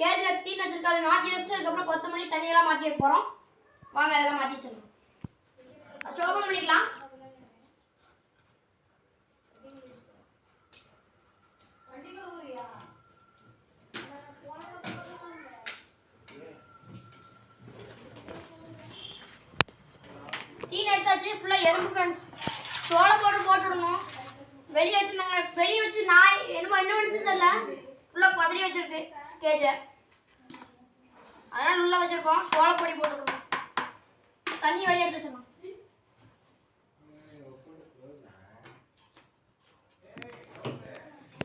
கேஜ்ல தீனி வச்சிருக்க அதை மாற்றி வச்சுட்டு அதுக்கப்புறம் கொத்தமல்லி தண்ணியெல்லாம் மாற்றி வைக்க போகிறோம். வாங்க அதெல்லாம் மாற்றி வச்சிடலாம். ஃபஸ்ட் ஓப்பன் பண்ணிக்கலாம். தீனி எடுத்தாச்சு. ஃபுல்லாக எறும்பு ஃப்ரெண்ட்ஸ். சோளை போட்டுடணும். வெளியே வச்சுருந்தாங்க. வெளியே வச்சு நான் என்ன வச்சுன்னு தெரியல. ஃபுல்லாக கொதறி வச்சிருக்கு கேஜை. அதனால் உள்ளே வச்சுருக்கோம். சோளை பொடி போட்டுக்கணும். தண்ணி வெளியே எடுத்து வச்சிடணும்.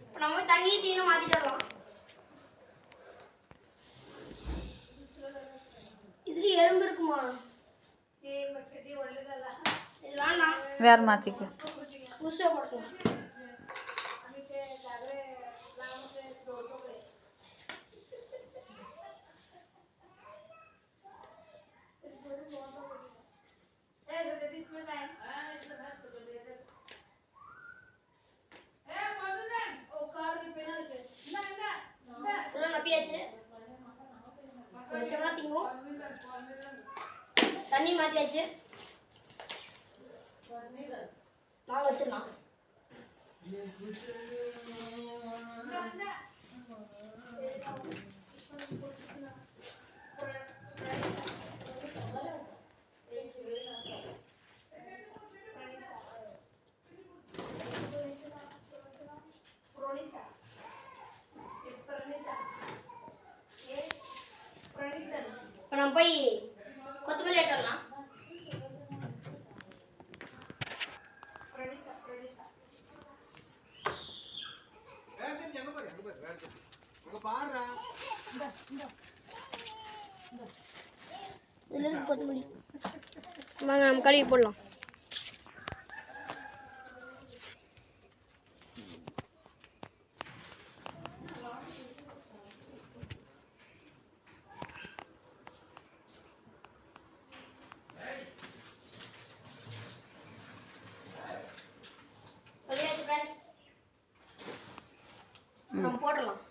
இப்போ நம்ம தண்ணி தீனும் மாற்றிட்டு வரலாம். இதுலேயும் எறும்பு இருக்குமா? இது வேணாம். வேற மாற்றிக்க. புதுசாக போட்டுக்கலாம். தண்ணி மாத்தியாச்சு. நாங்க வச்சிடலாம். இப்போ நம்ம போய் கொத்தமல்லி எடுத்துடலாம். கொத்தமல்லி வாங்க நம்ம கழுவி போடலாம். நம்ம போடலாம்.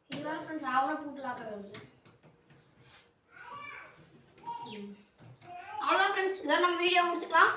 இதுதான் ஃப்ரெண்ட்ஸ் ஆவண பூட்டலாக்க வருது. அவ்வளோதான் ஃப்ரெண்ட்ஸ், இதான் நம்ம வீடியோ முடிச்சுக்கலாம்.